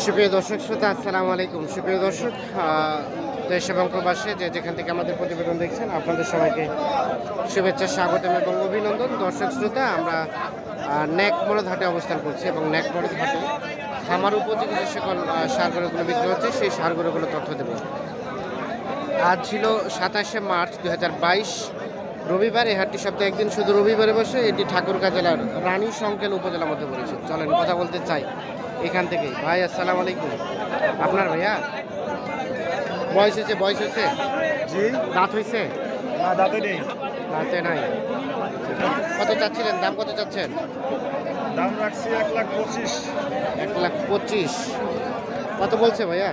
সুপ্রিয় দর্শক শ্রোতা, আসসালামু আলাইকুম। সুপ্রিয় দর্শক, দেশ এবং প্রবাসে যে যেখান থেকে আমাদের প্রতিবেদন দেখছেন, আপনাদের সবাইকে শুভেচ্ছা, স্বাগতম এবং অভিনন্দন। দর্শক শ্রোতা, আমরা নেকমরদ হাটে অবস্থান করছি এবং নেকমরদ হাটে খামার উপযোগী যে সকল সার গরুগুলো বিক্রি হচ্ছে সেই সার গরুগুলো তথ্য দেব। আজ ছিল 27শে মার্চ 2022, রবিবার। এই হাটটি সপ্তাহে একদিন শুধু রবিবারে বসে। এটি ঠাকুরগাঁ জেলার রানী সংকেল উপজেলার মধ্যে পড়েছে। চলেন কথা বলতে চাই এখান থেকে। ভাই আসসালামু আলাইকুম। আপনার ভাইয়া বয়স হয়েছে? জি। দাঁত হয়েছে? না, দাঁতে নেই। দাঁতে নাই। কত চাচ্ছিলেন? দাম কত চাচ্ছেন? দাম রাখছি 1,25,000। 1,25,000। কত বলছে ভাইয়া?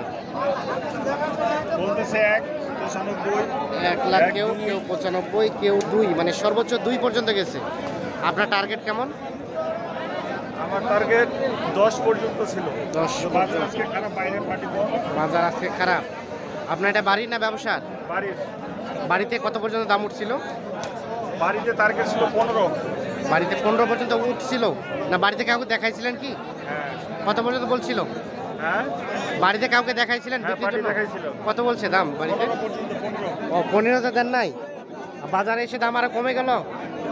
বলতেছে 1,95,000। 1 লাখ, কেউ 95,000, কেউ 2, মানে সর্বোচ্চ 2 পর্যন্ত গেছে। আপনার টার্গেট কেমন? আমার টার্গেট 10 পর্যন্ত ছিল। 10 বাজার আজকে খারাপ, বাইরের পার্টি কম। বাজার আজকে খারাপ। আপনার এটা বাড়ি না ব্যবসার? বাড়ির। বাড়িতে কত পর্যন্ত দাম উঠছিল? বাড়িতে টার্গেট ছিল 15। বাড়িতে 15 পর্যন্ত উঠছিল না? বাড়িতে কাউকে দেখাইছিলেন কি? হ্যাঁ। কত পর্যন্ত বলছিল? হ্যাঁ, বাড়িতে কাউকে দেখাইছিলেন বিক্রির পার্টি জন্য? দেখাইছিল। কত বলছে দাম বাড়িতে? 15 পর্যন্ত। 15। ও, 15,000 দেন নাই? বাজারে এসে দাম আরো কমে গেল।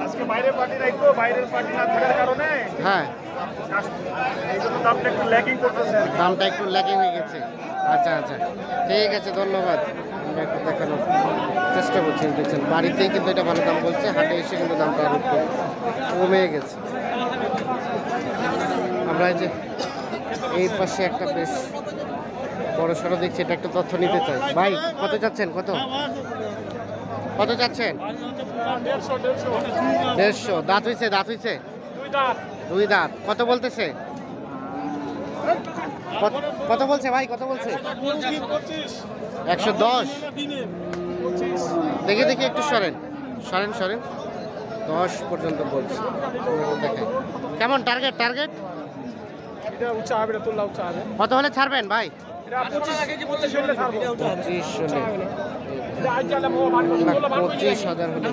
আজকে বাইরের পার্টি নাই তো, বাইরের পার্টি না থাকার কারণে হ্যাঁ, এই জন্য দামটা একটু ল্যাকিং করতেছে। দামটা একটু ল্যাকিং হয়ে গেছে। আচ্ছা আচ্ছা, ঠিক আছে, ধন্যবাদ। আমরা একটু দেখানোর চেষ্টা করছি। দেখছেন বাড়িতেই কিন্তু এটা ভালো দাম বলছে, হাটে এসে কিন্তু দামটা আরো একটু কমে গেছে। আমরা এই যে এই পাশে একটা বেশ বড় সড়ো দেখছি, এটা একটা তথ্য নিতে চাই। ভাই কত চাচ্ছেন? কত চাচ্ছেন? 150। দাঁত হয়েছে? 2 দাঁত। কত বলতেছে? কত বলছে ভাই? কত বলছে? 110। দেখে একটু সরেন। 10 পর্যন্ত বলছে। দেখেন কেমন টার্গেট? এটা উচ্চ হবে, এটা তোলা উচ্চ হবে। কত হলে ছাড়বেন ভাই? এটা 25 হলে ছাড়বো। 25 হলে। এটা আজ গেলে মোয়া বাড়ি 25,000 হলে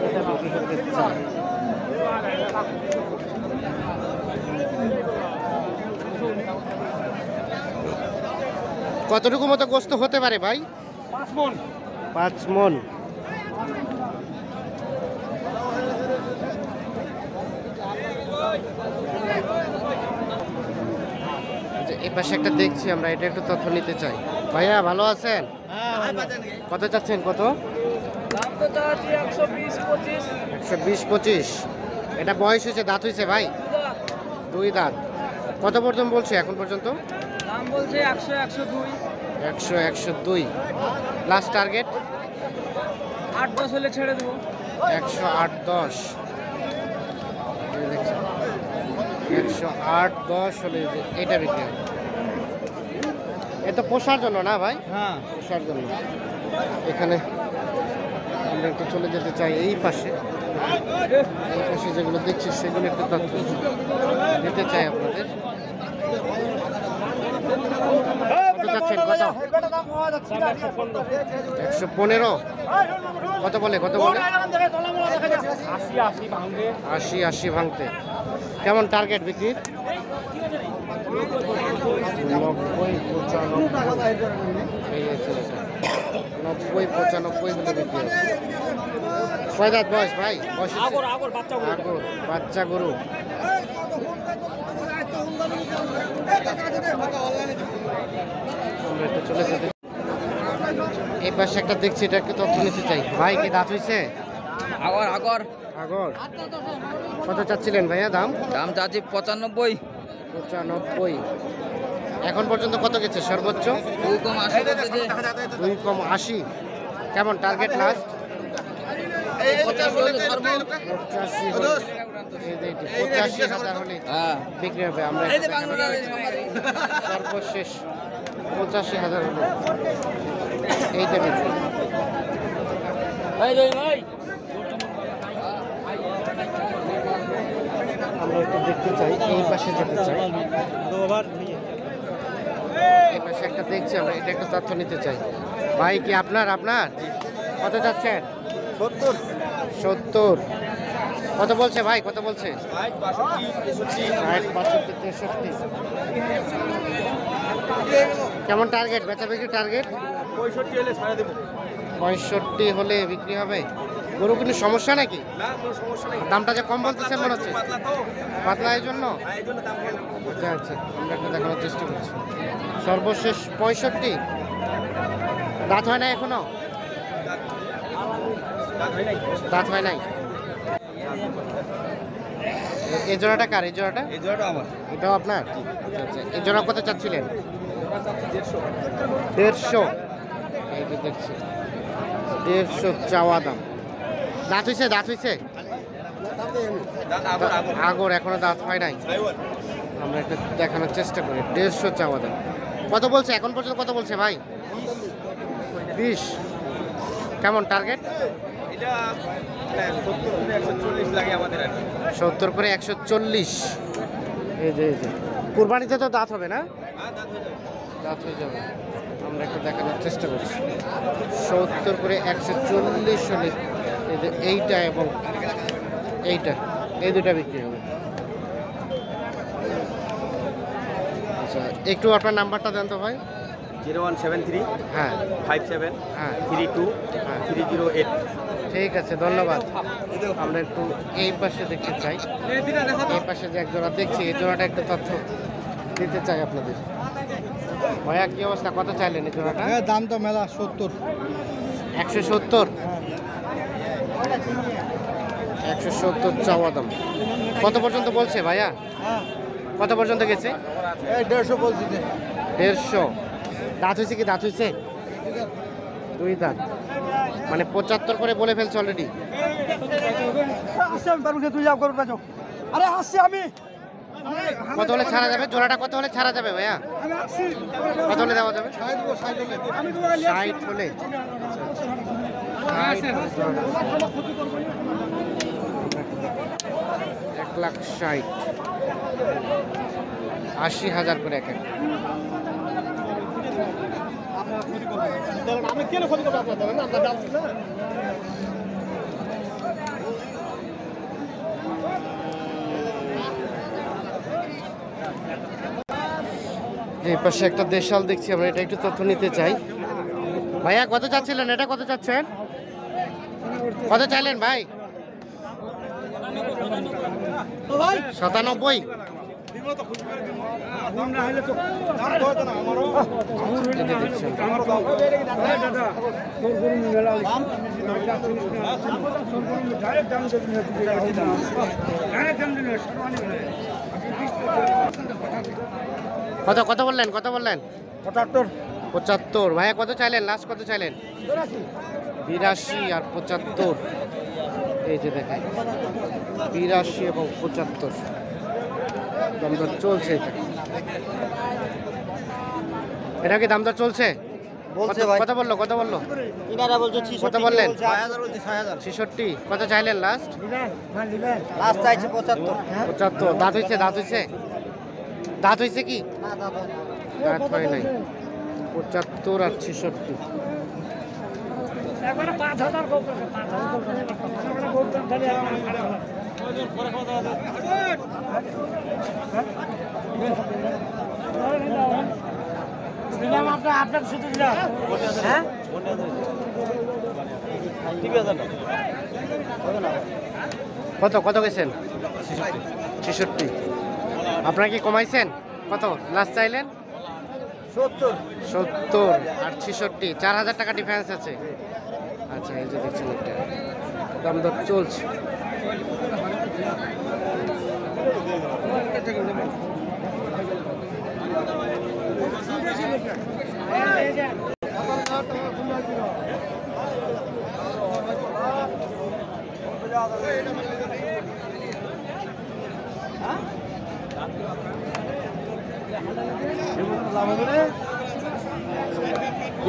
এটা বিক্রি করতে চাই। কতটুকু মতো গোস্ত হতে পারে ভাই? 5 মণ। 5 মণ। এই পাশে একটা দেখছি আমরা, এটা একটু তথ্য নিতে চাই। ভাইয়া ভালো আছেন? কত চাচ্ছেন? কত? 120-25। এটা বয়স হয়েছে? দাঁত হয়েছে ভাই? 2 দাঁত। কত পর্যন্ত বলছে এখন পর্যন্ত? দাম বলছে 100-102। 100-102। লাস্ট টার্গেট 8-10 হলে ছেড়ে দেবো। 108-10। 108-10 হলে এটা বিক্রি হবে। এটা পোষার জন্য না ভাই? হ্যাঁ, পোষার জন্য। এখানে আমরা একটু চলে যেতে চাই এই পাশে যেগুলো দেখছি সেগুলো একটু তথ্য দিতে চাই আপনাদের। কত চাচ্ছেন? কত? 115। কত বলে? 80 ভাঙতে। কেমন টার্গেট বিক্রির? 90-95 হলে বিক্রি হবে। কয় দাঁত বয়স ভাই? বাচ্চা গরু। চলে যেতে এই পাশে একটা দেখছি, এটা একটু তথ্য নিতে চাই। ভাই কি দাঁত হয়েছে? আগর কত চাচ্ছিলেন ভাইয়া দাম? চাচ্ছি 95। এখন পর্যন্ত কত গেছে সর্বোচ্চ? 2 কম 80। কেমন টার্গেট লাস্ট? 85,000 হলে বিক্রি হবে। আমরা সর্বশেষ 85,000 হলে এইটা বিক্রি। আমরা একটু দেখতে চাই, এই পাশে যেতে চাই। এই পাশে একটা দেখছি আমরা, এটা একটা তথ্য নিতে চাই। ভাই কি আপনার? কত যাচ্ছেন? 70। 70। কত বলছে ভাই, কত বলছে? 60, 62, 63। কেমন টার্গেট, বেচা বিক্রি টার্গেট? 65 হলে ছাড়া দেবো। 65 হলে বিক্রি হবে। গরু কোনো সমস্যা নাকি? না, কোনো সমস্যা নেই। দামটা যে কম বলতেছে মনে হচ্ছে, পাতলা তো, পাতলা এই জন্য। হ্যাঁ, এই জন্য দাম কম। আচ্ছা আচ্ছা, আমরা একটা দেখানোর চেষ্টা করছি। সর্বশেষ 65। দাঁত হয় না এখনো? দাম হয় নাই। দাঁত হয় নাই। এই জোড়াটা কার? এই জোড়াটা? এই জোড়াটা আমার। এটাও আপনার? আচ্ছা আচ্ছা, এই জোড়া কত চাচ্ছিলেন? জোড়া চাচ্ছি 150। 150। এই যে দেখছি 150 চাওয়া দাম। দাঁত হইছে, দাঁত হইছে? দাম আগর আগর। আগর এখনো দাঁত হয় নাই। আমরা একটা দেখানোর চেষ্টা করি। 150 চাওয়া দাম। কত বলছে এখন পর্যন্ত, কত বলছে ভাই? 20। কেমন টার্গেট? এটা 70 থেকে 140 লাগে আমাদের আর কি। 70 করে 140। এই যে কুরবানিতে তো দাঁত হবে না? হ্যাঁ, দাম হয়ে যাবে। দাঁত হয়ে যাবে। আমরা একটা দেখানোর চেষ্টা করছি। 70 করে 140 হলে এই যে এইটা এবং এইটা, এই দুটা বিক্রি হবে। আচ্ছা, একটু আপনার নাম্বারটা দেন তো ভাই। 0173 হ্যাঁ 57 হ্যাঁ 32 হ্যাঁ, 308। ঠিক আছে, ধন্যবাদ। আমরা একটু এই পাশে দেখতে চাই। এই পাশে যে এক জোড়া দেখছি, এই জোড়াটা একটু তথ্য দিতে চাই আপনাদের। ভাইয়া কি অবস্থা, কত চাইলেন এই জোড়াটা? দাম তো মেলা 70। 170। 170 চাওয়া দাম। কত পর্যন্ত বলছে ভাইয়া? হ্যাঁ, কত পর্যন্ত গেছে? এই 150 বলছি। 150। দাঁত হয়েছে কি? দাঁত হয়েছে? 2 দাঁত, মানে 75 করে বলে ফেলছে অলরেডি। আরে আসছি আমি। কত হলে ছাড়া যাবে? জোড়াটা কত হলে ছাড়া যাবে ভাইয়া? কত হলে দেওয়া যাবে? 60 হলে। 1,60,000। 80,000 করে এক। আমি কেন ক্ষতি করবো আপনার? আমরা যাচ্ছি না। এই পাশে একটা দেশাল দেখছি আমরা, এটা একটু তথ্য নিতে চাই। ভাইয়া কত চাচ্ছিলেন? এটা কত চাচ্ছেন? কত চাইলেন ভাই? 97। কত কত বললেন, কত বললেন? 75। ভাইয়া কত চাইলেন? লাস্ট কত চাইলেন? 82 আর 75। এই যে দেখেন 82 এবং 75 দাম দর চলছে। এটা কি দাম দর চলছে? বলছে কত- ভাই। কত বললো, কত বললো? ইনারা বলছে 66। কত বললেন? 6000 বলছে 6000। 66। কত চাইলেন লাস্ট? লাস্ট চাইছে 75। 75। দাঁত হয়েছে, দাঁত হয়েছে, দাঁত হয়েছে কি? দাঁত হয় নাই। 75 আর 66। আপনার শুধু দিলাম। হ্যাঁ, কত কত গেছেন? 66। আপনারা কি কমাইছেন? কত লাস্ট চাইলেন? 70 আর 66। 4000 টাকা ডিফারেন্স আছে। আচ্ছা, এই যে দেখছেন একটা দাম দর চলছে।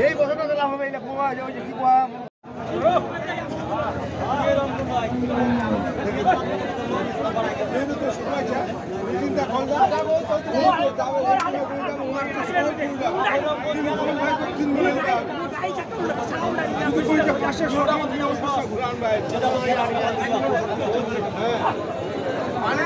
এই বছরটা লাভ হবে। এটা পোয়া ওই যে কি পোয়া মানে